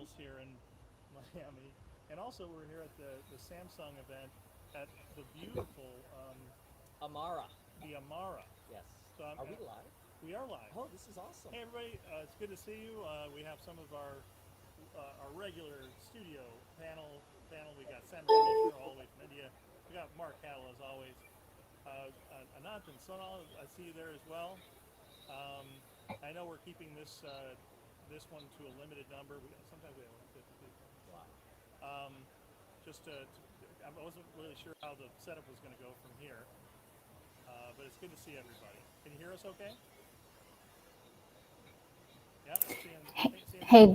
Hills here in Miami, and also we're here at the Samsung event at the beautiful Amara. the Amara. Yes. So Are we live? we are live. Oh, this is awesome. Hey everybody, it's good to see you. We have some of our regular studio panel. We got Sam Commissioner all the way from India. We got Mark Cattle as always. Anant and Sonal, I see you there as well. I know we're keeping this one to a limited number. Sometimes we have like 50 people. Wow. I wasn't really sure how the setup was going to go from here, but it's good to see everybody. Can you hear us okay? Yeah. Hey,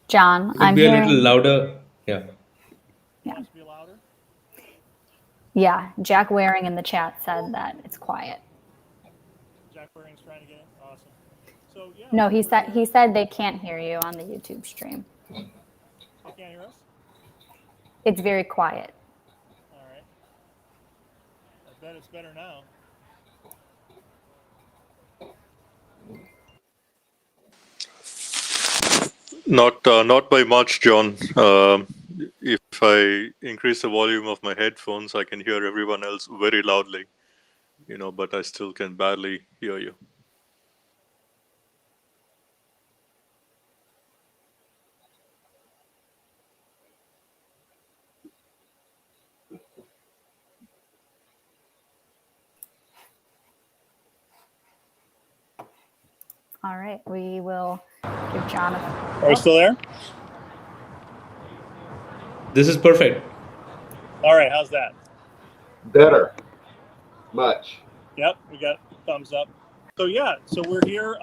John, You could be a little louder. Yeah. Wants to be louder? Yeah, Jack Waring in the chat said that it's quiet. Jack Waring's trying to get in? Awesome. So, yeah. No, he said they can't hear you on the YouTube stream. They can't hear us? It's very quiet. All right. I bet it's better now. Not by much, John. If I increase the volume of my headphones, I can hear everyone else very loudly, but I still can barely hear you. All right, we will give John a... Are we still there? This is perfect. All right, how's that? Better. Much. Yep, we got thumbs up. So we're here.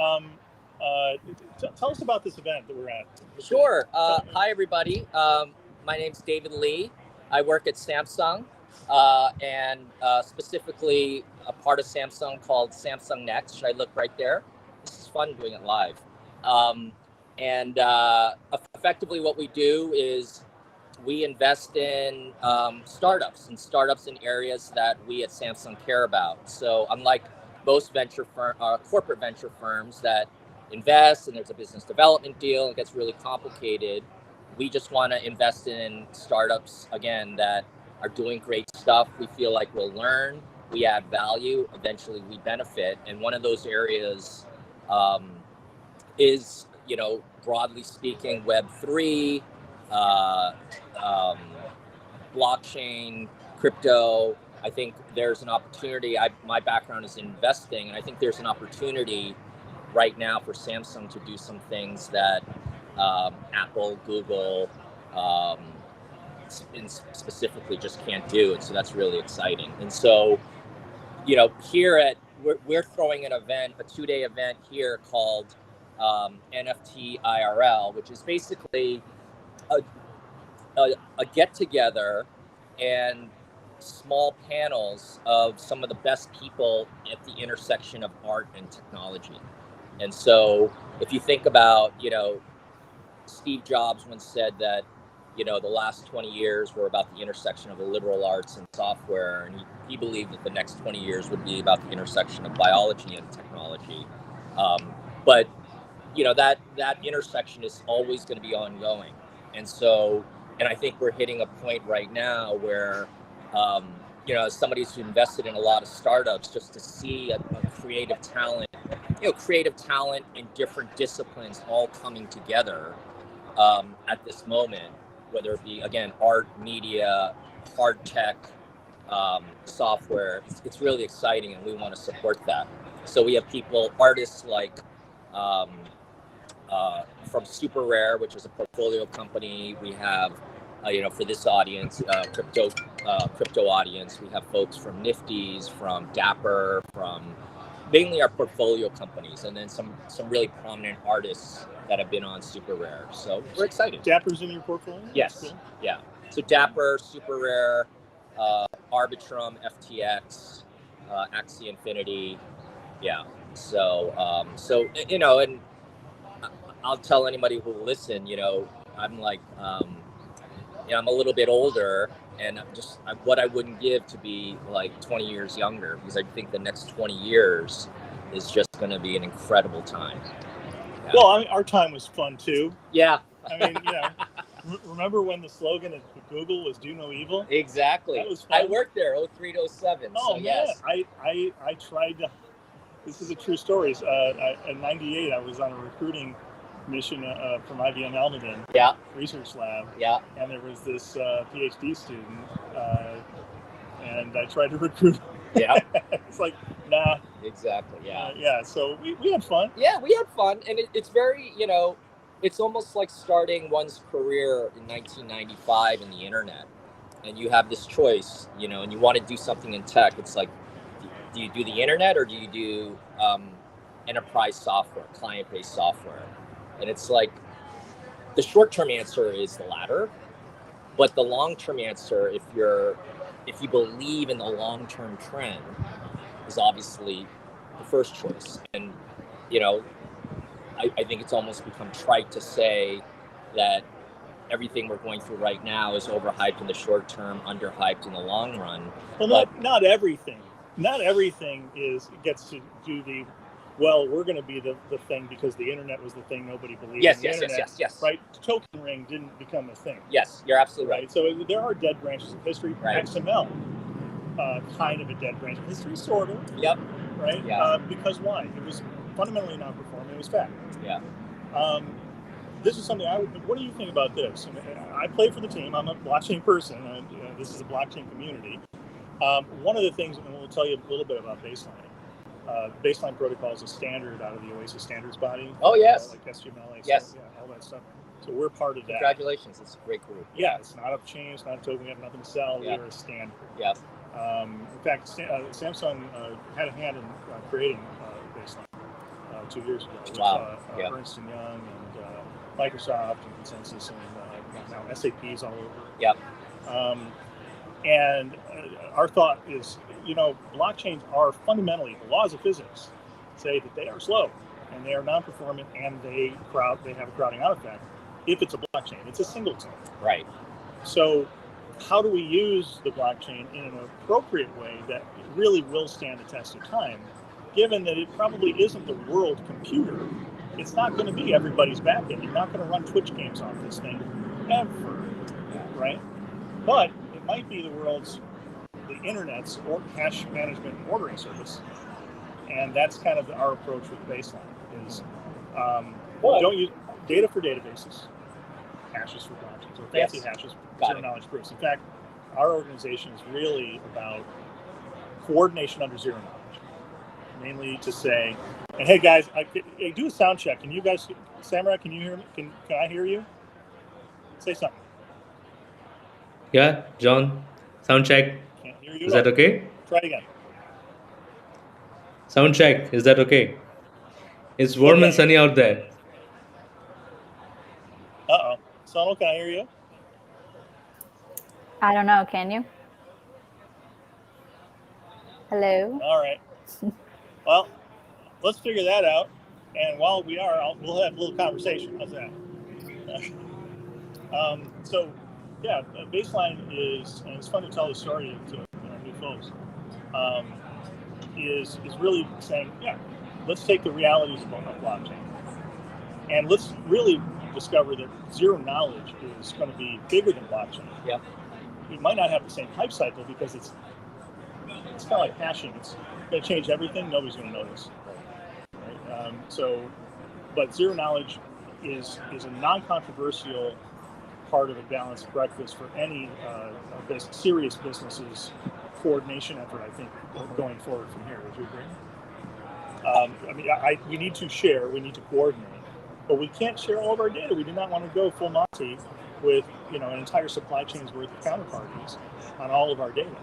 Tell us about this event that we're at. Sure. Hi, everybody. My name's David Lee. I work at Samsung, and specifically a part of Samsung called Samsung Next. Should I look right there? This is fun doing it live. Effectively what we do is we invest in startups in areas that we at Samsung care about. So unlike most corporate venture firms that invest and there's a business development deal, it gets really complicated. We just want to invest in startups, again, that are doing great stuff. We feel like we'll learn, we add value, eventually we benefit. And one of those areas is, broadly speaking, Web3, blockchain, crypto. I think there's an opportunity. My background is in investing, and I think there's an opportunity right now for Samsung to do some things that Apple, Google, specifically just can't do. And so that's really exciting. And so, we're throwing an event, a 2-day event here called NFT IRL, which is basically a get-together and small panels of some of the best people at the intersection of art and technology. And so if you think about, Steve Jobs once said that, the last 20 years were about the intersection of the liberal arts and software. And he believed that the next 20 years would be about the intersection of biology and technology. But that intersection is always going to be ongoing. And so, and I think we're hitting a point right now where, as somebody who's invested in a lot of startups, just to see a creative talent in different disciplines all coming together at this moment, whether it be, again, art, media, hard tech, software, it's really exciting, and we want to support that. So we have artists like from Super Rare, which is a portfolio company. We have, for this audience, crypto audience, we have folks from Nifty's, from Dapper, from mainly our portfolio companies, and then some really prominent artists that have been on Super Rare. So we're excited. Dapper's in your portfolio? Yes. Cool. Yeah. So Dapper, Super Rare, Arbitrum, FTX, Axie Infinity. Yeah. So, and I'll tell anybody who will listen, I'm like, I'm a little bit older, and what I wouldn't give to be like 20 years younger, because I think the next 20 years is just going to be an incredible time. Yeah. Well, our time was fun too. Yeah. I mean, remember when the slogan at Google was "Do no evil"? Exactly. That was fun. I worked there 03 to 07. Oh so man, yes. I tried to. This is a true story. In '98, I was on a recruiting mission from IBM Almaden Research Lab. Yeah. And there was this PhD student, and I tried to recruit. Yeah. It's like, nah. Exactly. Yeah. Yeah. So we had fun. Yeah, we had fun, and it's very, it's almost like starting one's career in 1995 in the internet, and you have this choice, and you want to do something in tech. It's like, do you do the internet or do you do enterprise software, client-based software? And it's like, the short-term answer is the latter, but the long-term answer, if you believe in the long-term trend, is obviously the first choice. And I think it's almost become trite to say that everything we're going through right now is overhyped in the short term, underhyped in the long run. Well, not everything. Not everything gets to do the. Well, we're going to be the thing because the internet was the thing nobody believed in. Yes. Right? Token ring didn't become a thing. Yes, you're absolutely right. So there are dead branches of history. Right. XML, kind of a dead branch of history, sort of. Yep. Right? Yeah. Because why? It was fundamentally non-performing. It was fat. Yeah. This is something what do you think about this? I play for the team. I'm a blockchain person. This is a blockchain community. One of the things, and we'll tell you a little bit about Baseline. Baseline protocol is a standard out of the OASIS standards body. Oh, yes. Like SGML, yes. All that stuff. So we're part of that. Congratulations. It's a great group. Yeah, it's not a chain. It's not a token. We have nothing to sell. Yeah. We're a standard. Yeah. In fact, Samsung had a hand in creating Baseline 2 years ago. Wow. Ernst & Young and Microsoft and Consensus and now SAP's all over. Yep. And our thought is, blockchains are fundamentally, the laws of physics say that they are slow and they are non-performant and they have a crowding out effect if it's a blockchain. It's a singleton. Right. So how do we use the blockchain in an appropriate way that really will stand the test of time, given that it probably isn't the world computer? It's not going to be everybody's backend. You're not going to run Twitch games off this thing ever, right? But it might be the internet's or cache management and ordering service, and that's kind of our approach with Baseline. Is don't use data for databases, hashes for blockchains, or fancy hashes for zero-knowledge proofs. In fact, our organization is really about coordination under zero knowledge, mainly to say, and hey guys, do a sound check. Can you guys, Samurai, can you hear me? Can I hear you? Say something. Yeah, John. Sound check. Can't hear you. Is that okay? Try again. Sound check. Is that okay? It's warm and sunny out there. Uh-oh. Sonal, can I hear you? I don't know. Can you? Hello? All right. Well, let's figure that out. And while we are, we'll have a little conversation. How's that? So, yeah, Baseline is, and it's fun to tell the story to new folks, is really saying, yeah, let's take the realities of blockchain. And let's really discover that zero knowledge is going to be bigger than blockchain. Yeah. It might not have the same hype cycle because it's kind of like hashing. It's going to change everything. Nobody's going to notice. Right? But zero knowledge is a non-controversial part of a balanced breakfast for any serious businesses coordination effort, I think, going forward from here. Would you agree? We need to share, we need to coordinate, but we can't share all of our data. We do not want to go full Monty with an entire supply chain's worth of counterparties on all of our data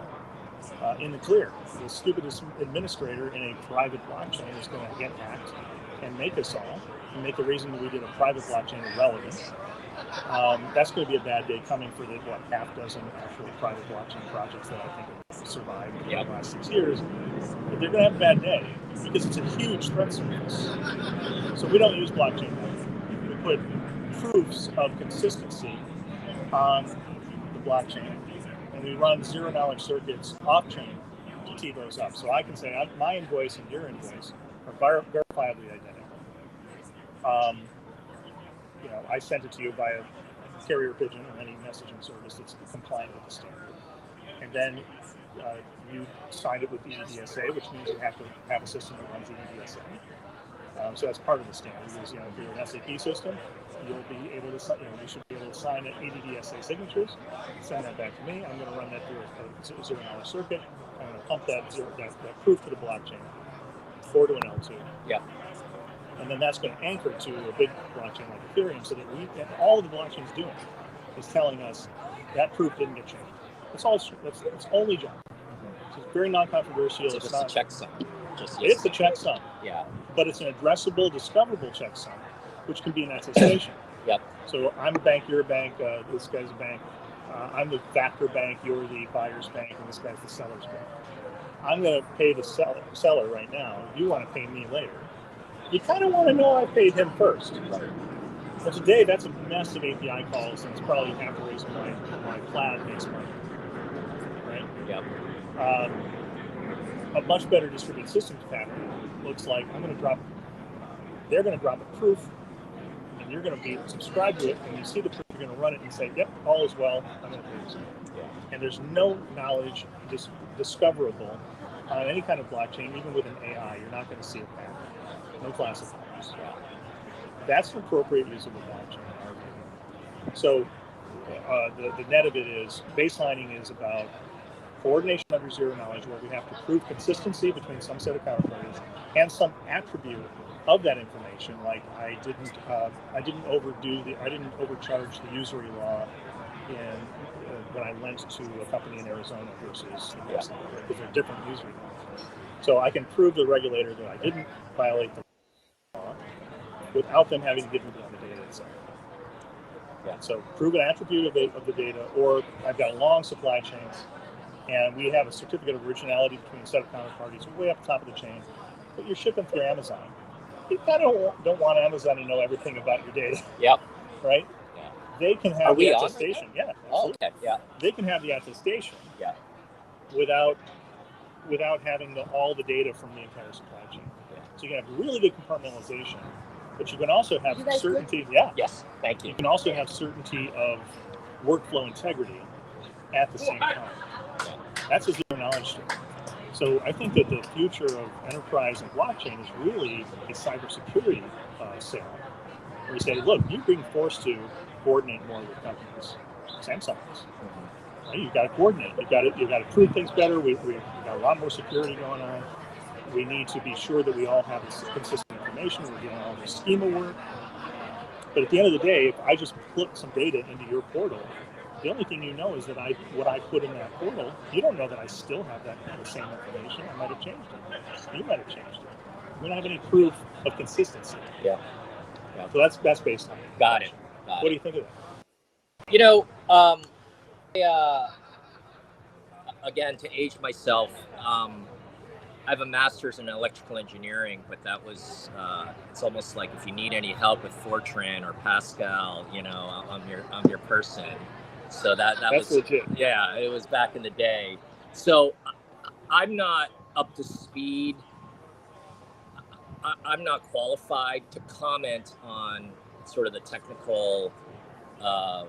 in the clear. The stupidest administrator in a private blockchain is going to get hacked and make us all, and make the reason that we did a private blockchain irrelevant. That's going to be a bad day coming for the half dozen actual private blockchain projects that I think have survived in the last 6 years. But they're going to have a bad day because it's a huge threat surface. So we don't use blockchain. We put proofs of consistency on the blockchain, and we run zero knowledge circuits off chain to tee those up. So I can say my invoice and your invoice are verifiably identical. I sent it to you via carrier pigeon or any messaging service that's compliant with the standard, and then you signed it with EDDSA, which means you have to have a system that runs EDDSA. So that's part of the standard. Is, if you're an SAP system, you'll be able to, you should be able to sign EDDSA signatures, send that back to me. I'm going to run that through a zero-knowledge circuit. I'm going to pump that proof to the blockchain or to an L2. Yeah. And then that's going to anchor to a big blockchain like Ethereum, so that all the blockchain's doing is telling us that proof didn't get changed. That's all. It's only job. So it's very non-controversial. So it's just not a checksum. It's a checksum. Yeah. But it's an addressable, discoverable checksum, which can be an attestation. Yep. So I'm a bank, you're a bank, this guy's a bank. I'm the factor bank, you're the buyer's bank, and this guy's the seller's bank. I'm going to pay the seller right now. You want to pay me later. You kind of want to know I paid him first. But today, that's a mess of API calls, and it's probably half the reason why Plaid makes money. Right? Yep. A much better distributed systems pattern looks like they're going to drop a proof, and you're going to be subscribed to it, and you see the proof, you're going to run it and say, yep, all is well, I'm going to do this. Yeah. And there's no knowledge discoverable on any kind of blockchain, even with an AI. You're not going to see a pattern. No classifiers. That's an appropriate use of a blockchain in our view. So the net of it is, baselining is about coordination under zero knowledge, where we have to prove consistency between some set of counterparties and some attribute of that information. Like I didn't overcharge the usury law when I lent to a company in Arizona versus because they're different usury laws. So I can prove to the regulator that I didn't violate the law without them having to give me the data itself. Yeah. So prove an attribute of the data, or I've got a long supply chain, and we have a certificate of originality between a set of counterparties way up the top of the chain, but you're shipping through Amazon. You kind of don't want Amazon to know everything about your data. Yep. Right? Yeah. They can have the attestation. Yeah. Oh, okay. Yeah. They can have the attestation. Yeah. Without having all the data from the entire supply chain. Yeah. So you can have really good compartmentalization, but you can also have certainty. Good? Yeah. Yes. Thank you. You can also have certainty of workflow integrity at the same time. Yeah. That's a zero knowledge story. So I think that the future of enterprise and blockchain is really a cybersecurity sale, where you say, look, you're being forced to coordinate more with companies. Samsung is. You've got to coordinate. You've got to prove things better. We've got a lot more security going on. We need to be sure that we all have consistent information. We're doing all this schema work. But at the end of the day, if I just put some data into your portal, the only thing you know is that what I put in that portal, you don't know that I still have the same information. I might have changed it. You might have changed it. We don't have any proof of consistency. Yeah. So that's baseline. Got it. What do you think of that? Again, to age myself, I have a master's in electrical engineering, but that was, it's almost like if you need any help with Fortran or Pascal, I'm your person. So that's was legit. Yeah, it was back in the day. So I'm not up to speed. I'm not qualified to comment on sort of the technical, on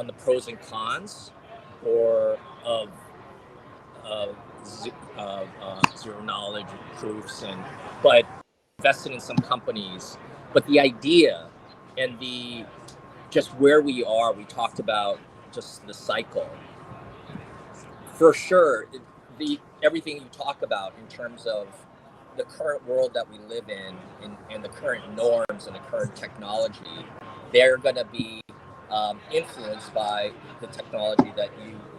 the pros and cons, or of zero knowledge proofs, but invested in some companies. But the idea and just where we are, we talked about just the cycle. For sure, everything you talk about in terms of the current world that we live in and the current norms and the current technology, they're going to be influenced by the technology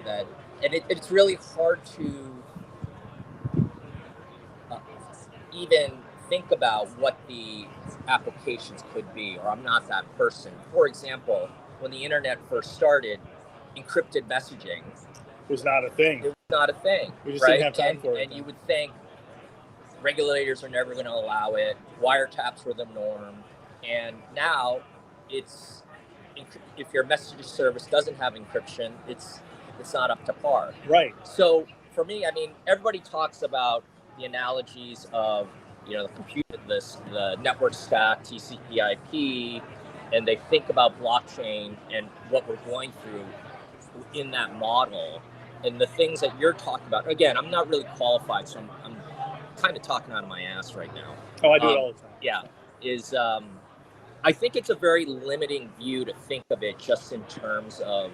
and it's really hard to even think about what the applications could be, or I'm not that person. For example, when the internet first started, encrypted messaging was not a thing. It was not a thing. We just didn't have time for it. And you would think regulators are never going to allow it. Wiretaps were the norm. And now it's, if your message service doesn't have encryption, it's not up to par. Right. So for me, everybody talks about the analogies of, the computer, the network stack, TCP/IP, and they think about blockchain and what we're going through in that model, and the things that you're talking about. Again, I'm not really qualified, so I'm kind of talking out of my ass right now. Oh, I do it all the time. Yeah, I think it's a very limiting view to think of it just in terms of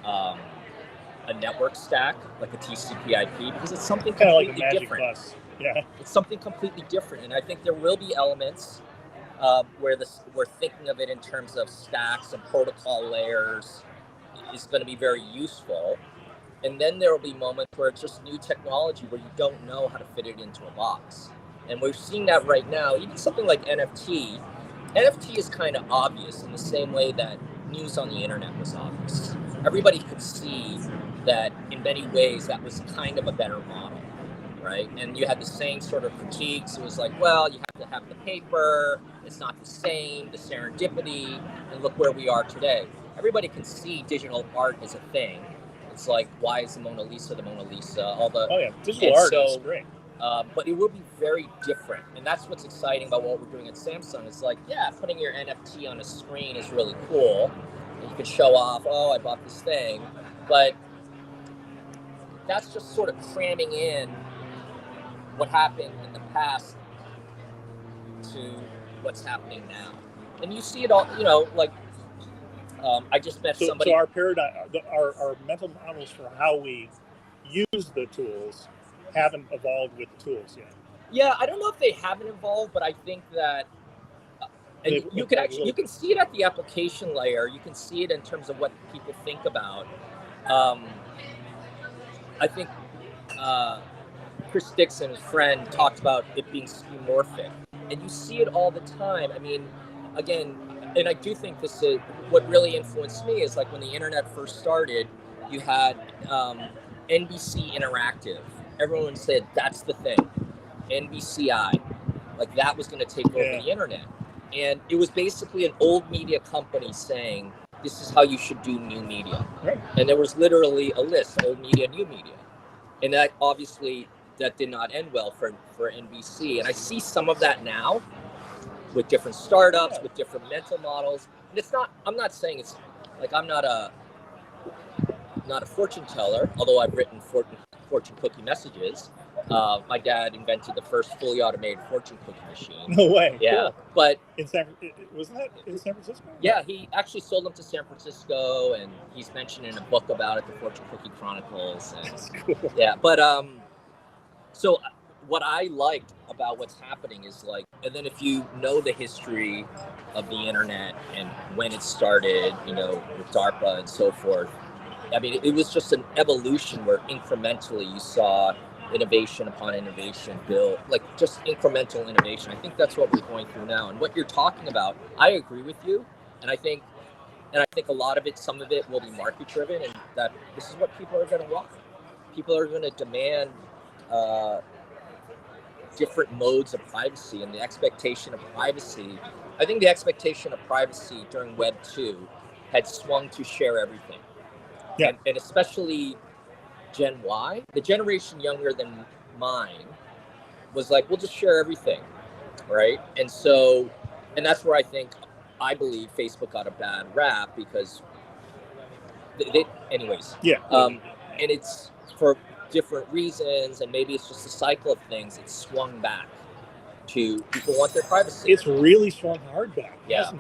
a network stack, like a TCP/IP, because it's something Kind of like completely a magic different. bus. Yeah. It's something completely different, and I think there will be elements where we're thinking of it in terms of stacks and protocol layers is going to be very useful. And then there will be moments where it's just new technology where you don't know how to fit it into a box. And we're seeing that right now. Even something like NFT. NFT is kind of obvious in the same way that news on the internet was obvious. Everybody could see that in many ways that was kind of a better model, right? And you had the same sort of critiques. It was like, well, you have to have the paper. It's not the same, the serendipity. And look where we are today. Everybody can see digital art is a thing. It's like, why is the Mona Lisa the Mona Lisa? Oh yeah, digital art is great. But it will be very different. And that's what's exciting about what we're doing at Samsung. It's like, yeah, putting your NFT on a screen is really cool. And you can show off, oh, I bought this thing. But that's just sort of cramming in what happened in the past to what's happening now. And you see it all, like, I just met somebody. So our paradigm, our mental models for how we use the tools haven't evolved with the tools yet. Yeah, I don't know if they haven't evolved, but I think that and you can see it at the application layer. You can see it in terms of what people think about. I think Chris Dixon, his friend, talked about it being skeuomorphic, and you see it all the time. I mean, again, and I do think this is what really influenced me is like when the internet first started, you had NBC Interactive. Everyone said that's the thing, NBCI, like that was going to take over the internet. And it was basically an old media company saying, this is how you should do new media. Right. And there was literally a list, old media, new media. And that obviously, that did not end well for NBC. And I see some of that now with different startups, with different mental models. And it's not, I'm not saying it's, like I'm not a fortune teller, although I've written fortune cookie messages. My dad invented the first fully automated fortune cookie machine. No way. Yeah, cool. But wasn't that in San Francisco? Yeah, he actually sold them to San Francisco, and he's mentioned in a book about it, the Fortune Cookie Chronicles. And, that's cool. Yeah, but so what I liked about what's happening is like, and then if you know the history of the internet and when it started, with DARPA and so forth. I mean, it was just an evolution where incrementally you saw innovation upon innovation built, like just incremental innovation. I think that's what we're going through now. And what you're talking about, I agree with you. And I think a lot of it, some of it will be market driven, and that this is what people are going to want. People are going to demand different modes of privacy, and the expectation of privacy. I think the expectation of privacy during Web 2 had swung to share everything. Yeah. And especially Gen Y, the generation younger than mine, was like, we'll just share everything, right? And so, and that's where I believe Facebook got a bad rap because anyways. Yeah. And it's for different reasons, and maybe it's just a cycle of things. It's swung back to people want their privacy. It's really swung hard back. Yeah.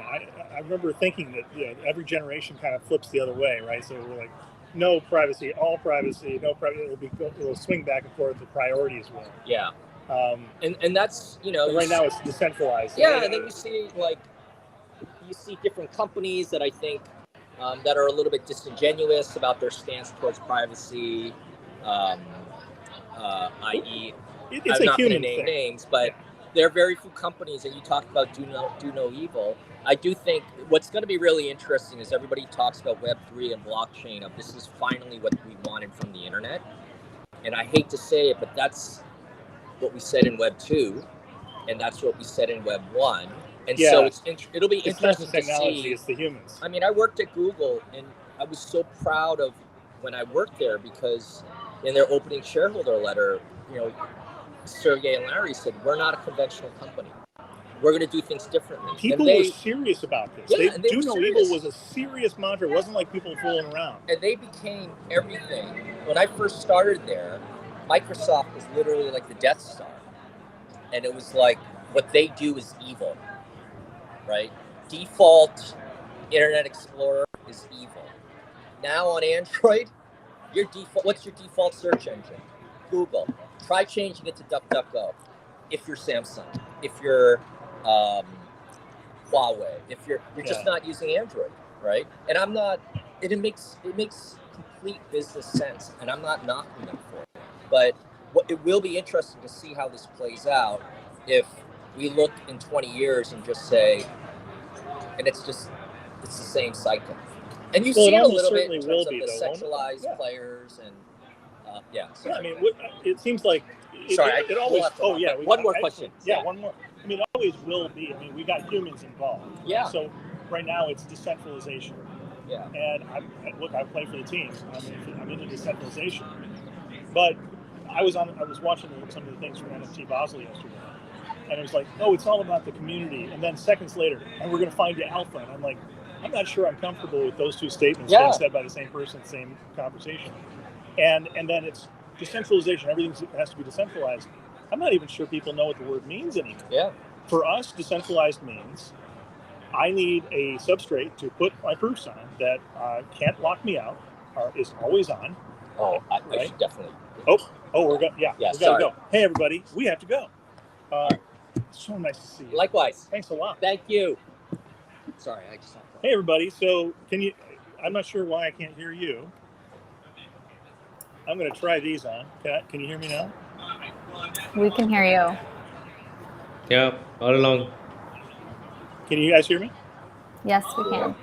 I remember thinking that every generation kind of flips the other way, right? So we're like, no privacy, all privacy, no privacy. It'll swing back and forth. The priorities will. Yeah. And that's right now it's decentralized. Yeah, and then you see different companies that I think that are a little bit disingenuous about their stance towards privacy, i.e., it's I'm not going to human name thing. names, but there are very few companies, and you talked about do no evil. I do think what's going to be really interesting is everybody talks about Web3 and blockchain of this is finally what we wanted from the internet. And I hate to say it, but that's what we said in Web 2, and that's what we said in Web 1. And so it'll be interesting to see. It's the humans. I mean, I worked at Google, and I was so proud of when I worked there because in their opening shareholder letter, Sergey and Larry said, we're not a conventional company. we're going to do things differently. People and were serious about this. Yeah, they and they do were know serious. evil was a serious mantra. It wasn't like people fooling around. And they became everything. When I first started there, Microsoft was literally like the Death Star. And it was like, what they do is evil, right? Default Internet Explorer is evil. Now on Android, what's your default search engine? Google. Try changing it to DuckDuckGo. If you're Samsung, if you're Huawei, if you're just not using Android, right? And I'm not. It makes complete business sense, and I'm not knocking them for it. But it will be interesting to see how this plays out if we look in 20 years and just say, and it's the same cycle. And you see it a little bit in terms of the sexualized players and yeah. I mean, it seems like it always. One more question. One more. I mean, it always will be. I mean, we got humans involved. Yeah. So right now it's decentralization. Yeah. And I play for the team. I'm into decentralization. But I was watching some of the things from NFT Basel yesterday, and it was like, oh, it's all about the community. And then seconds later, and we're going to find the alpha. And I'm like, I'm not sure I'm comfortable with those two statements being said by the same person, same conversation. And then it's decentralization. Everything has to be decentralized. I'm not even sure people know what the word means anymore. Yeah. For us, decentralized means I need a substrate to put my proofs on that can't lock me out, or is always on. Oh, I should definitely. We're going. Yeah, we gotta go. Hey, everybody, we have to go. So nice to see you. Likewise. Thanks a lot. Thank you. Sorry, I just. Hey, everybody. So can you? I'm not sure why I can't hear you. I'm going to try these on. Can you hear me now? We can hear you. Yeah, all along. Can you guys hear me? Yes, we can.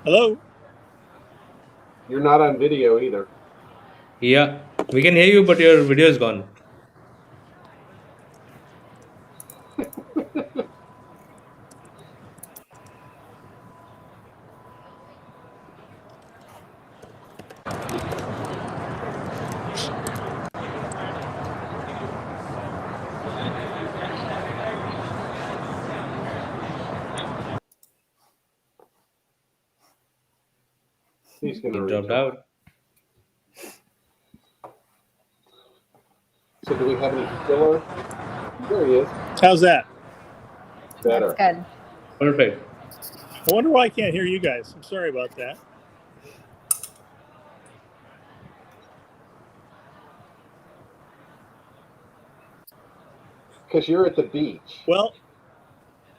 Hello? You're not on video either. Yeah, we can hear you, but your video is gone. He's going to Dropped out. So do we have any filler? There he is. How's that? Better. That's good. Perfect. I wonder why I can't hear you guys. I'm sorry about that. Because you're at the beach. Well,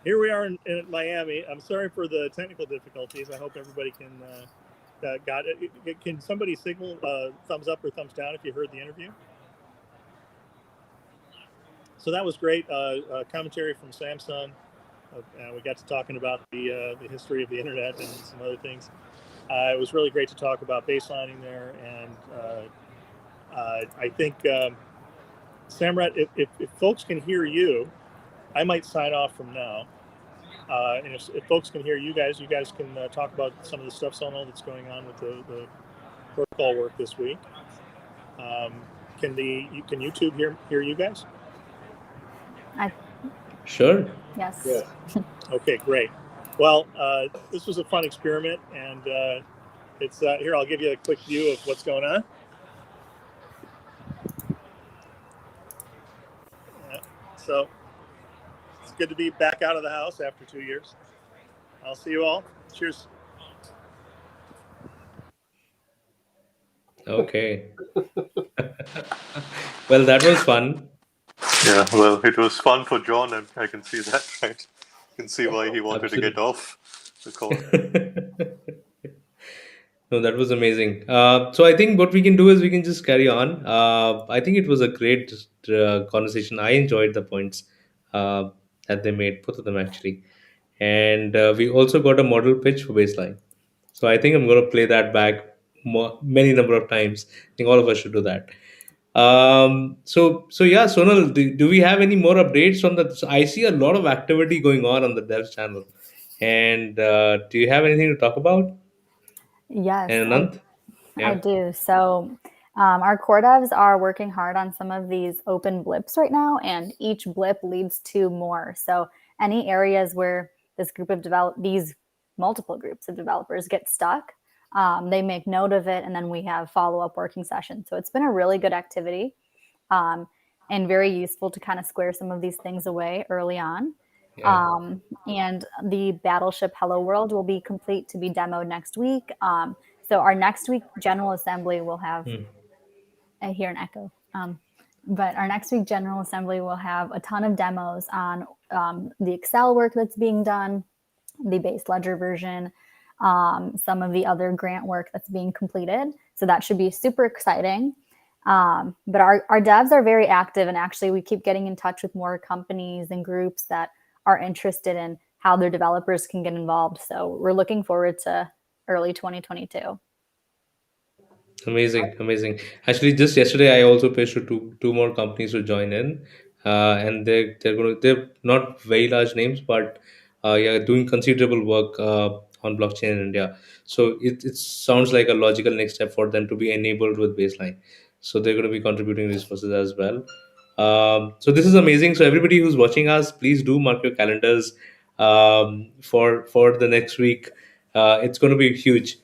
here we are in Miami. I'm sorry for the technical difficulties. I hope everybody can got it. Can somebody signal thumbs up or thumbs down if you heard the interview? So that was great. Commentary from Samsung. We got to talking about the history of the internet and some other things. It was really great to talk about baselining there, and I think Samrat, if folks can hear you, I might sign off from now. And if folks can hear you guys can talk about some of the stuff Sonal that's going on with the protocol work this week. Can YouTube hear you guys? Sure. Yes. Yes. Okay, great. Well, this was a fun experiment, and it's here. I'll give you a quick view of what's going on. So it's good to be back out of the house after 2 years. I'll see you all. Cheers. Okay. Well, that was fun. Yeah, well, it was fun for John, and I can see that, right? You can see why he wanted to get off the call. No, that was amazing. So I think what we can do is we can just carry on. I think it was a great conversation. I enjoyed the points that they made, both of them actually. And we also got a model pitch for baseline. So I think I'm going to play that back many number of times. I think all of us should do that. So yeah, Sonal, do we have any more updates on that? So I see a lot of activity going on the devs channel. And do you have anything to talk about? Yes, And Anant? I do. So Our core devs are working hard on some of these open blips right now, and each blip leads to more. So any areas where these multiple groups of developers get stuck, they make note of it, and then we have follow-up working sessions. So it's been a really good activity, and very useful to kind of square some of these things away early on. Yeah. And the Battleship Hello World will be complete to be demoed next week. So our next week General Assembly will have, I hear an echo, but our next week General Assembly will have a ton of demos on the Excel work that's being done, the base ledger version, some of the other grant work that's being completed. So that should be super exciting. But our devs are very active, and actually we keep getting in touch with more companies and groups that are interested in how their developers can get involved. So we're looking forward to early 2022. Amazing. Actually, just yesterday I also pitched to two more companies to join in, and they're not very large names, but yeah, doing considerable work on blockchain in India. So it sounds like a logical next step for them to be enabled with Baseline. So they're going to be contributing resources as well. So this is amazing. So everybody who's watching us, please do mark your calendars for the next week. It's going to be huge.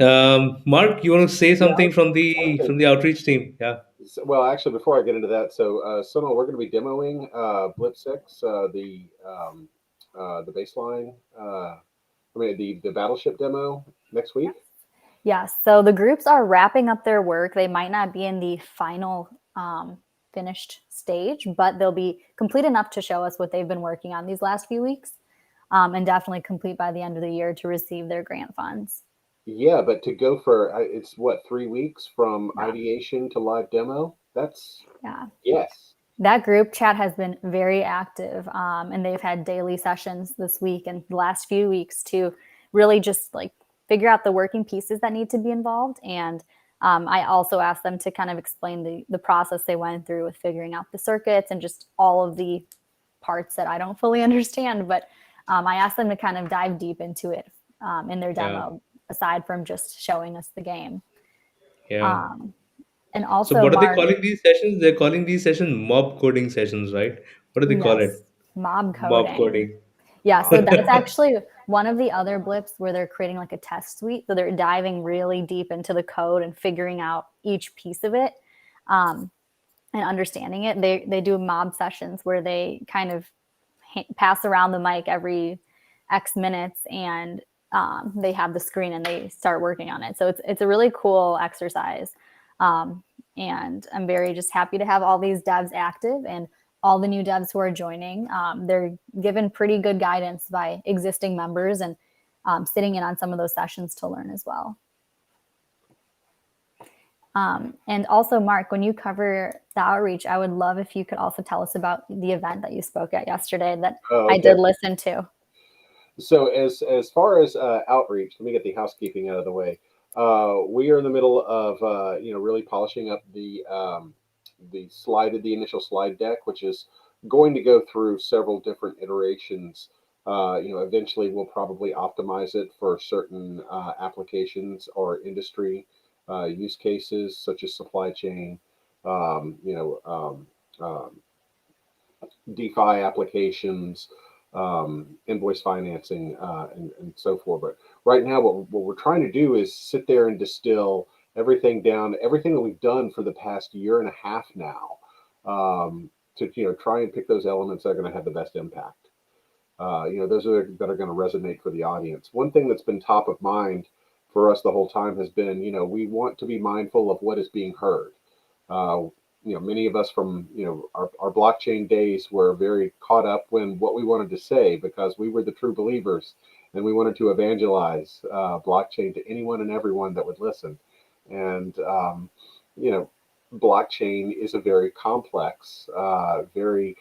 Mark, you want to say Yeah, something from okay. the outreach team? Yeah. Well, actually, before I get into that, so Sonal, we're going to be demoing Blip 6, the baseline, the Battleship demo next week. Yes. So the groups are wrapping up their work. They might not be in the final finished stage, but they'll be complete enough to show us what they've been working on these last few weeks, and definitely complete by the end of the year to receive their grant funds. Yeah, but to go for it's what, 3 weeks from Yeah. ideation to live demo? That's yes. That group chat has been very active, and they've had daily sessions this week and the last few weeks to really just like figure out the working pieces that need to be involved. And I also asked them to kind of explain the process they went through with figuring out the circuits and just all of the parts that I don't fully understand. But I asked them to kind of dive deep into it in their demo, aside from just showing us the game. Yeah. And So also, what are they Mark, calling these sessions? They're calling these sessions mob coding sessions, right? What do they call yes, it? mob Mob coding. coding. Yeah, so that's actually one of the other blips where they're creating like a test suite. So they're diving really deep into the code and figuring out each piece of it and understanding it. They do mob sessions where they kind of pass around the mic every X minutes, and they have the screen and they start working on it. So it's a really cool exercise. And I'm very just happy to have all these devs active and all the new devs who are joining. They're given pretty good guidance by existing members and sitting in on some of those sessions to learn as well. And also, Mark, when you cover the outreach, I would love if you could also tell us about the event that you spoke at yesterday that I did listen to. So as far as outreach, let me get the housekeeping out of the way. We are in the middle of really polishing up the initial slide deck, which is going to go through several different iterations. Eventually we'll probably optimize it for certain applications or industry use cases, such as supply chain, DeFi applications, invoice financing, and so forth. But right now, what we're trying to do is sit there and distill everything down, everything that we've done for the past year and a half now, to try and pick those elements that are going to have the best impact. Those that are going to resonate for the audience. One thing that's been top of mind for us the whole time has been, we want to be mindful of what is being heard. Many of us from our blockchain days were very caught up when what we wanted to say, because we were the true believers and we wanted to evangelize blockchain to anyone and everyone that would listen. And blockchain is a very complex, very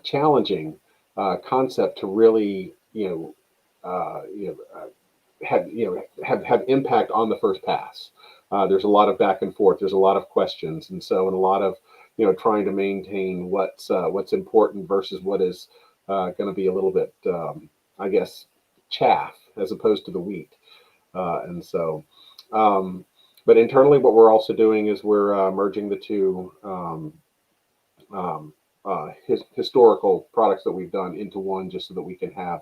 challenging concept to really have impact on the first pass. There's a lot of back and forth. There's a lot of questions, and a lot of trying to maintain what's important versus what is going to be a little bit, I guess, chaff as opposed to the wheat. But internally, what we're also doing is we're merging the two historical products that we've done into one, just so that we can have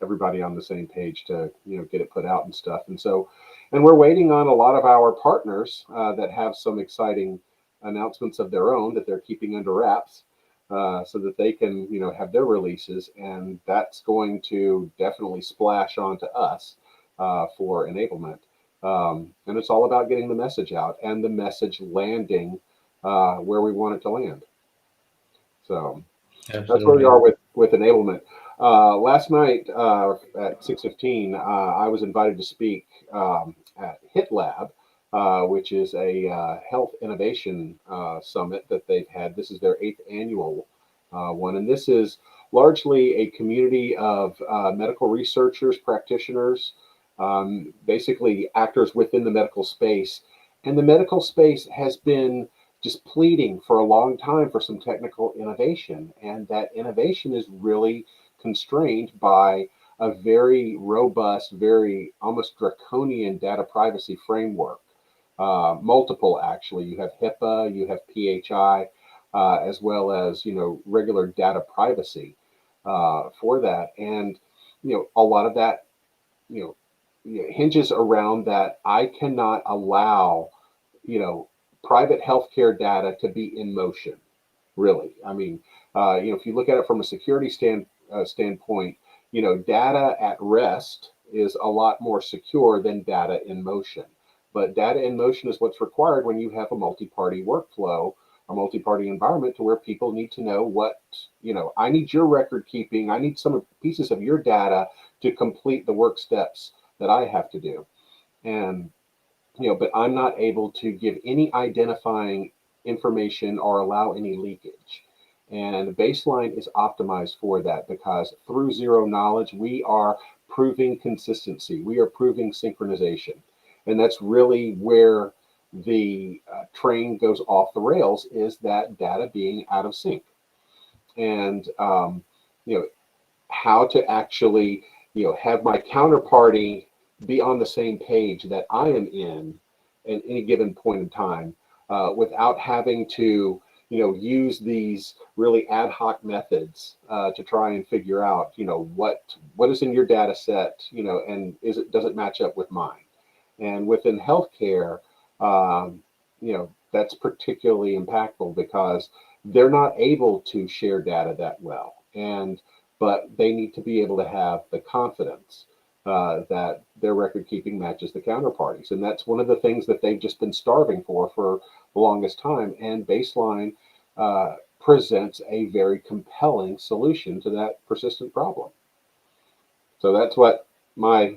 everybody on the same page to get it put out and stuff. And so, and we're waiting on a lot of our partners that have some exciting announcements of their own that they're keeping under wraps, so that they can have their releases, and that's going to definitely splash onto us for enablement. And it's all about getting the message out and the message landing where we want it to land. So that's where we Absolutely. are with enablement. Last night at 6:15, I was invited to speak at HIT Lab, which is a health innovation summit that they've had. This is their 8th annual one, and this is largely a community of medical researchers, practitioners, basically actors within the medical space. And the medical space has been just pleading for a long time for some technical innovation, and that innovation is really constrained by a very robust, very almost draconian data privacy framework. Multiple, actually. You have HIPAA, you have PHI, as well as regular data privacy for that. And a lot of that hinges around that I cannot allow private healthcare data to be in motion. Really, I mean, if you look at it from a security standpoint, data at rest is a lot more secure than data in motion. But data in motion is what's required when you have a multi-party workflow, a multi-party environment, to where people need to know what, I need your record keeping, I need some pieces of your data to complete the work steps that I have to do. And but I'm not able to give any identifying information or allow any leakage. And baseline is optimized for that, because through zero knowledge, we are proving consistency. We are proving synchronization. And that's really where the train goes off the rails, is that data being out of sync. And, how to actually, have my counterparty be on the same page that I am in at any given point in time, without having to, use these really ad hoc methods to try and figure out, what is in your data set, and does it match up with mine? And within healthcare, that's particularly impactful, because they're not able to share data that well, but they need to be able to have the confidence that their record keeping matches the counterparties. And that's one of the things that they've just been starving for the longest time. And Baseline presents a very compelling solution to that persistent problem. So that's what my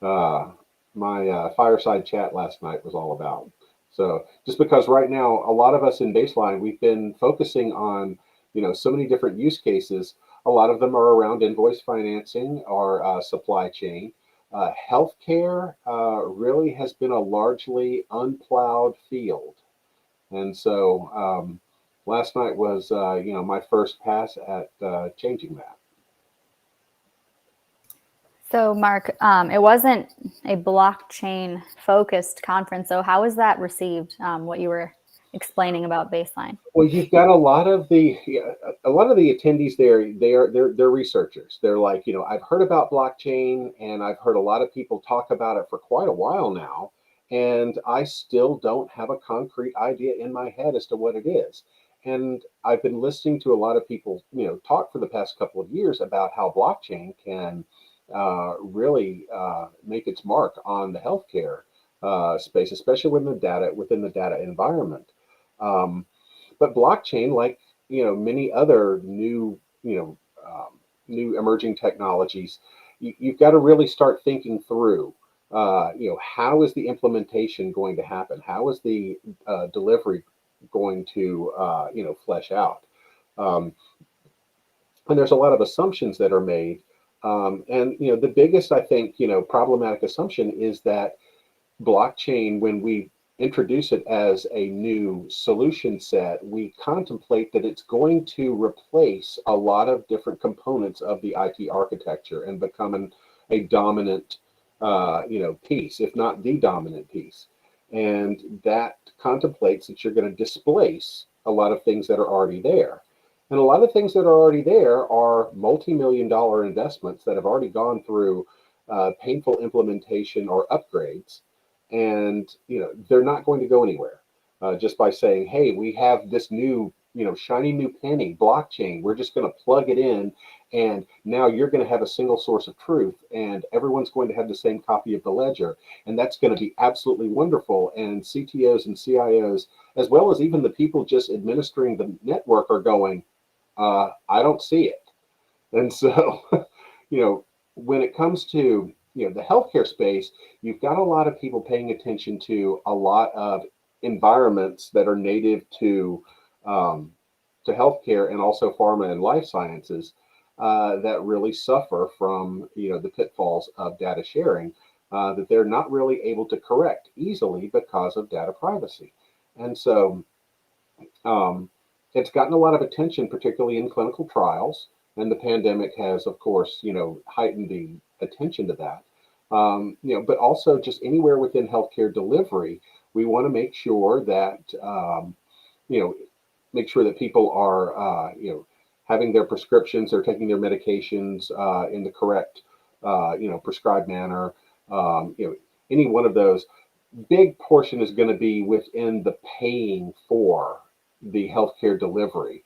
fireside chat last night was all about. So just because right now, a lot of us in Baseline, we've been focusing on, so many different use cases. A lot of them are around invoice financing or supply chain. Healthcare really has been a largely unplowed field. And so last night was, my first pass at changing that. So, Mark, it wasn't a blockchain focused conference. So how was that received? What you were explaining about Baseline? Well, you've got a lot of the attendees there. They're researchers. They're like, I've heard about blockchain, and I've heard a lot of people talk about it for quite a while now, and I still don't have a concrete idea in my head as to what it is. And I've been listening to a lot of people, talk for the past couple of years about how blockchain can really make its mark on the healthcare space, especially within the data environment. But blockchain, like many other new new emerging technologies, you've got to really start thinking through. How is the implementation going to happen? How is the delivery going to flesh out? And there's a lot of assumptions that are made. And the biggest, I think, problematic assumption is that blockchain, when we introduce it as a new solution set, we contemplate that it's going to replace a lot of different components of the IT architecture and become a dominant, piece, if not the dominant piece. And that contemplates that you're going to displace a lot of things that are already there. And a lot of things that are already there are multi-million-dollar investments that have already gone through painful implementation or upgrades, and they're not going to go anywhere just by saying, "Hey, we have this new, shiny new penny blockchain. We're just going to plug it in, and now you're going to have a single source of truth, and everyone's going to have the same copy of the ledger, and that's going to be absolutely wonderful." And CTOs and CIOs, as well as even the people just administering the network, are going, I don't see it. And so, when it comes to the healthcare space, you've got a lot of people paying attention to a lot of environments that are native to healthcare and also pharma and life sciences that really suffer from the pitfalls of data sharing that they're not really able to correct easily because of data privacy. And so it's gotten a lot of attention, particularly in clinical trials, and the pandemic has, of course, heightened the attention to that. But also just anywhere within healthcare delivery, we want to make sure that people are having their prescriptions, they're taking their medications in the correct prescribed manner. Any one of those. Big portion is going to be within the paying for the healthcare delivery.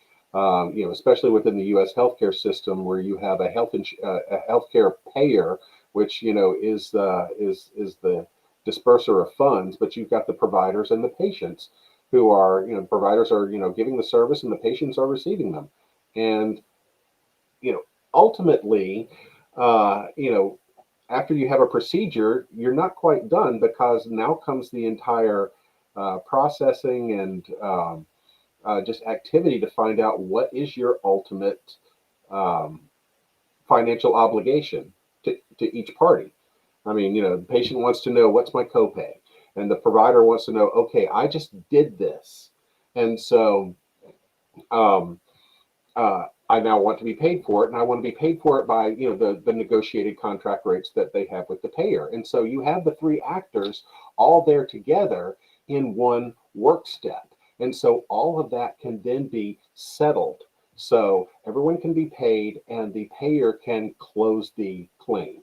Especially within the U.S. healthcare system, where you have a healthcare payer, which is the disperser of funds, but you've got the providers and the patients, who are providers are giving the service, and the patients are receiving them, and ultimately, after you have a procedure, you're not quite done, because now comes the entire processing and just activity to find out what is your ultimate financial obligation to each party. I mean, the patient wants to know, what's my copay? And the provider wants to know, okay, I just did this. And so I now want to be paid for it, and I want to be paid for it by the negotiated contract rates that they have with the payer. And so you have the three actors all there together in one work step. And so all of that can then be settled. So everyone can be paid, and the payer can close the claim,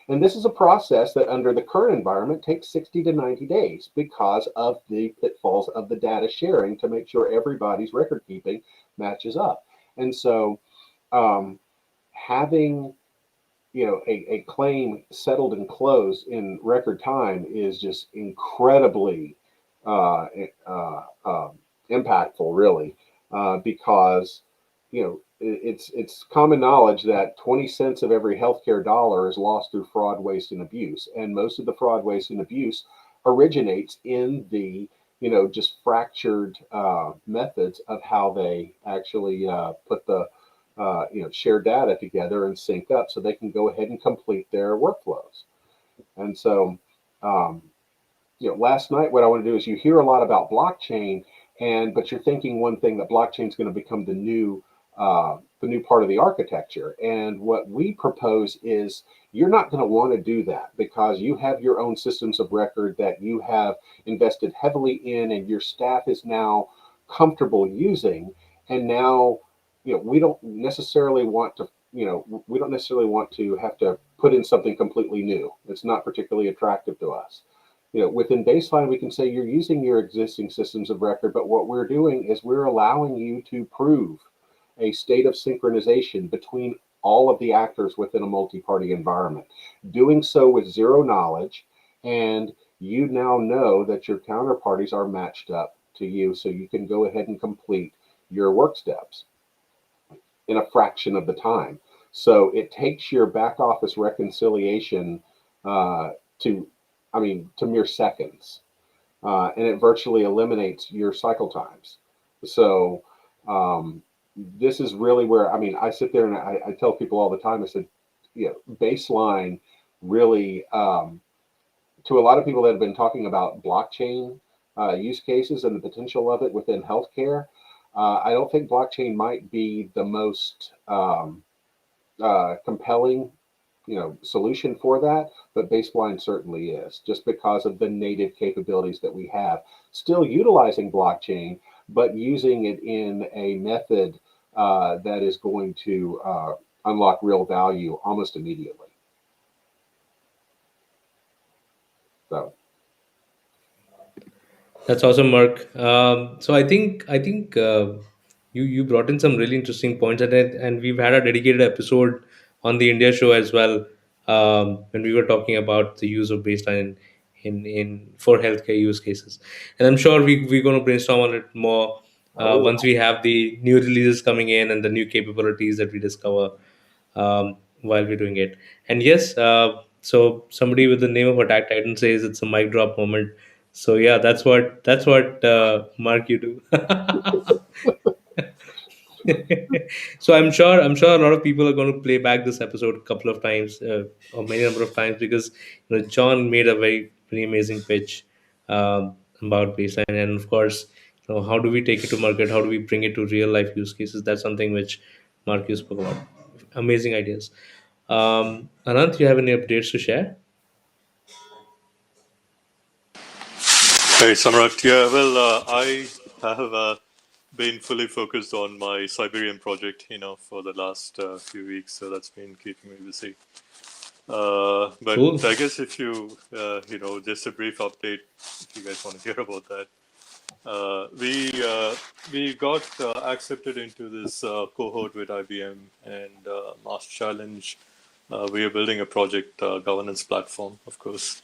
And this is a process that under the current environment takes 60 to 90 days because of the pitfalls of the data sharing, to make sure everybody's record keeping matches up. And so having a claim settled and closed in record time is just incredibly impactful, really, because it's common knowledge that 20 cents of every healthcare dollar is lost through fraud, waste, and abuse, and most of the fraud, waste, and abuse originates in the just fractured methods of how they actually put the share data together and sync up, so they can go ahead and complete their workflows. And so last night, what I want to do is, you hear a lot about blockchain, but you're thinking one thing, that blockchain is going to become the new part of the architecture. And what we propose is, you're not going to want to do that, because you have your own systems of record that you have invested heavily in, and your staff is now comfortable using. And now, we don't necessarily want to have to put in something completely new. It's not particularly attractive to us. Within baseline, we can say you're using your existing systems of record, but what we're doing is we're allowing you to prove a state of synchronization between all of the actors within a multi-party environment, doing so with zero knowledge, and you now know that your counterparties are matched up to you, so you can go ahead and complete your work steps in a fraction of the time. So it takes your back office reconciliation to mere seconds, and it virtually eliminates your cycle times. So this is really where, I sit there and I tell people all the time, I said, baseline really, to a lot of people that have been talking about blockchain use cases and the potential of it within healthcare, I don't think blockchain might be the most compelling solution for that, but baseline certainly is, just because of the native capabilities that we have. Still utilizing blockchain, but using it in a method that is going to unlock real value almost immediately. So That's awesome, Mark. So I think you brought in some really interesting points, and we've had a dedicated episode on the India show as well, when we were talking about the use of baseline in for healthcare use cases. And I'm sure we're going to brainstorm on it more once we have the new releases coming in and the new capabilities that we discover while we're doing it. And yes, so somebody with the name of Attack Titan says it's a mic drop moment. So yeah, that's what Mark, you do. So I'm sure a lot of people are going to play back this episode a couple of times, or many number of times, because John made a very amazing pitch about baseline, and of course, how do we take it to market, how do we bring it to real life use cases. That's something which Mark, you spoke about. Amazing ideas. Anant, you have any updates to share? Hey, Samrat. Yeah, well, I have been fully focused on my Siberian project, for the last few weeks, so that's been keeping me busy. But Cool. I guess if just a brief update, if you guys want to hear about that. We got accepted into this cohort with IBM and Mass Challenge. We are building a project governance platform, of course.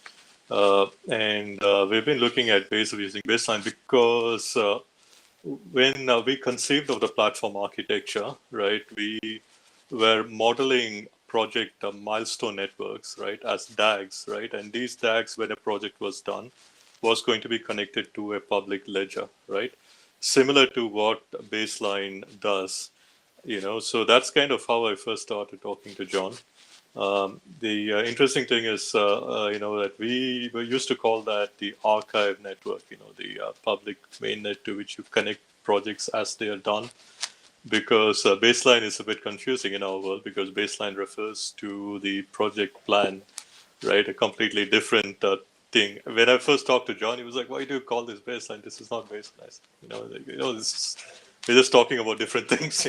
And we've been looking at ways of using baseline because when we conceived of the platform architecture, right, we were modeling project milestone networks, right, as DAGs, right, and these DAGs, when a project was done, was going to be connected to a public ledger, right, similar to what baseline does, So that's kind of how I first started talking to John. The interesting thing is, that we used to call that the archive network, the public mainnet to which you connect projects as they are done. Because baseline is a bit confusing in our world, because baseline refers to the project plan, right? A completely different thing. When I first talked to John, he was like, "Why do you call this baseline? This is not baseline." We're just talking about different things.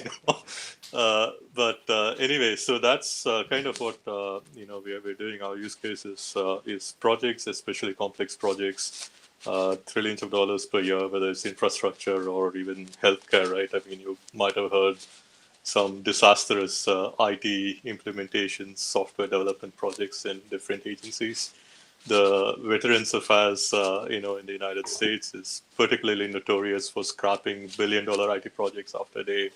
But anyway, so that's kind of what we're doing. Our use cases is projects, especially complex projects, trillions of dollars per year, whether it's infrastructure or even healthcare, right? I mean, you might have heard some disastrous IT implementations, software development projects in different agencies. The Veterans Affairs, in the United States is particularly notorious for scrapping billion-dollar IT projects after they,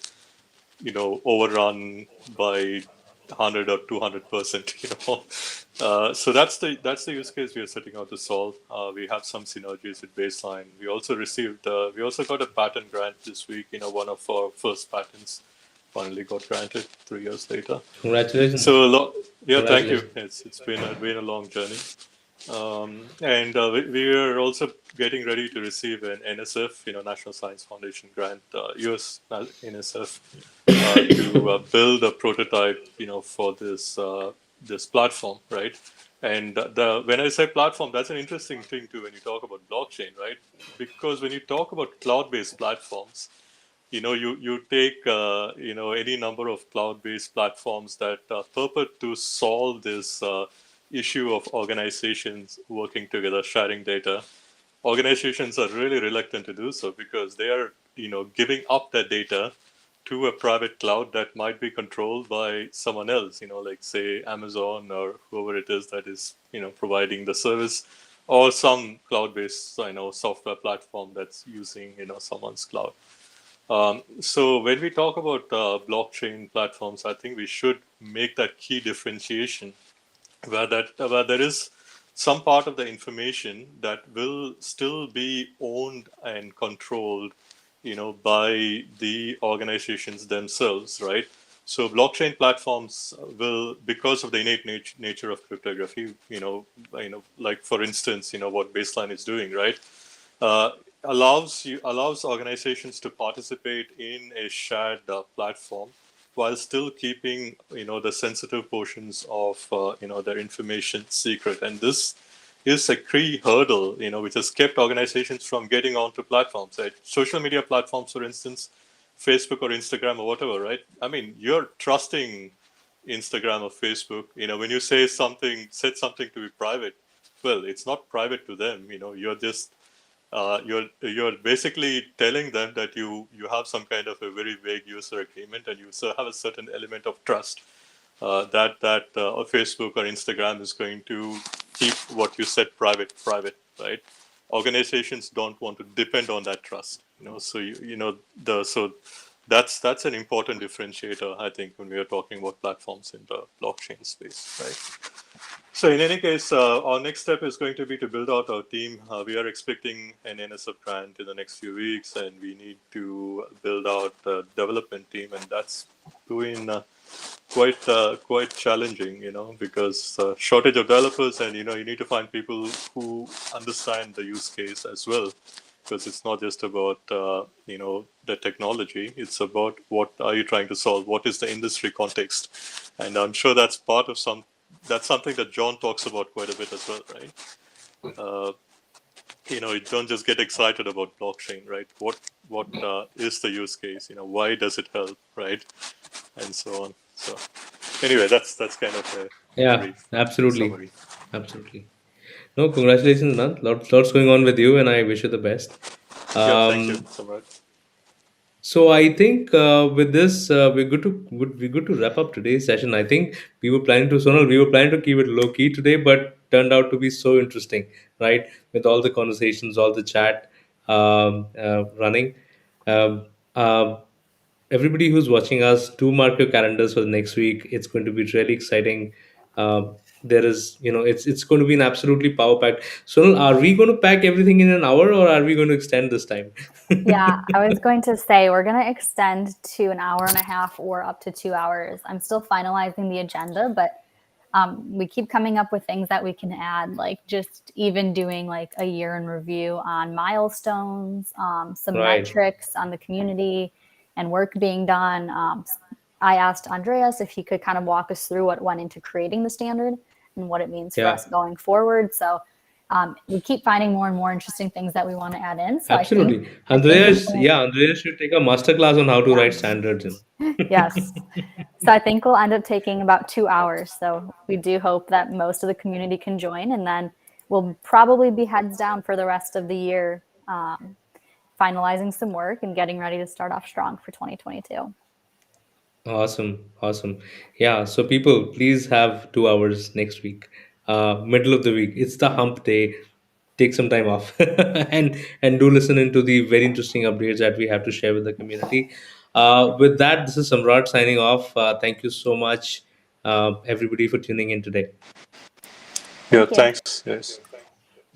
overrun by 100 or 200%. So that's the use case we are setting out to solve. We have some synergies with baseline. We also got a patent grant this week. One of our first patents finally got granted 3 years later. Congratulations. So thank you. Congratulations. It's been a long journey. And we are also getting ready to receive an NSF, National Science Foundation grant, US NSF, to build a prototype, for this platform, right? And when I say platform, that's an interesting thing too when you talk about blockchain, right? Because when you talk about cloud-based platforms, you take any number of cloud-based platforms that purport to solve this issue of organizations working together, sharing data. Organizations are really reluctant to do so because they are giving up their data to a private cloud that might be controlled by someone else, like say Amazon or whoever it is that is providing the service, or some cloud-based software platform that's using someone's cloud. So when we talk about blockchain platforms, I think we should make that key differentiation where there is some part of the information that will still be owned and controlled, by the organizations themselves, right? So blockchain platforms will, because of the innate nature of cryptography, like for instance, what Baseline is doing, right? Allows organizations to participate in a shared platform while still keeping the sensitive portions of their information secret. And this is a key hurdle which has kept organizations from getting onto platforms, right? Social media platforms, for instance, Facebook or Instagram or whatever, right? I mean, you're trusting Instagram or Facebook. When you said something to be private, well, it's not private to them. You're just you're basically telling them that you have some kind of a very vague user agreement, and you have a certain element of trust that Facebook or Instagram is going to keep what you said private, right? Organizations don't want to depend on that trust, So so that's an important differentiator, I think, when we are talking about platforms in the blockchain space, right? So in any case, our next step is going to be to build out our team. We are expecting an NSF grant in the next few weeks, and we need to build out a development team, and that's doing quite challenging, because shortage of developers, and you need to find people who understand the use case as well, because it's not just about the technology. It's about what are you trying to solve, what is the industry context, and I'm sure that's that's something that John talks about quite a bit as well, right? You don't just get excited about blockchain, right? What is the use case? Why does it help, right? And so on. So anyway, that's kind of a Yeah, brief absolutely. summary. Absolutely. No, congratulations, Nant. Lots going on with you, and I wish you the best. Yeah, thank you, Um, Samrat. So I think with this, we're good to wrap up today's session. I think we were planning to keep it low key today, but turned out to be so interesting, right? With all the conversations, all the chat running. Um, uh, Everybody who's watching us, do mark your calendars for the next week. It's going to be really exciting. There is, it's going to be an absolutely power packed. So, are we going to pack everything in an hour, or are we going to extend this time? Yeah, I was going to say we're going to extend to an hour and a half or up to 2 hours. I'm still finalizing the agenda, but we keep coming up with things that we can add, like just even doing like a year in review on milestones, some Right. metrics on the community and work being done. I asked Andreas if he could kind of walk us through what went into creating the standard and what it means for Yeah. us going forward. So we keep finding more and more interesting things that we want to add in. So Absolutely. I think we can, Andreas should take a master class on how to yeah. write standards. Yes. So I think we'll end up taking about 2 hours. So we do hope that most of the community can join, and then we'll probably be heads down for the rest of the year, finalizing some work and getting ready to start off strong for 2022. Awesome. Awesome. Yeah. So people, please have 2 hours next week. Middle of the week. It's the hump day. Take some time off and do listen into the very interesting updates that we have to share with the community. With that, this is Samrat signing off. Thank you so much, everybody, for tuning in today. Yeah, Thank you. thanks. Yes.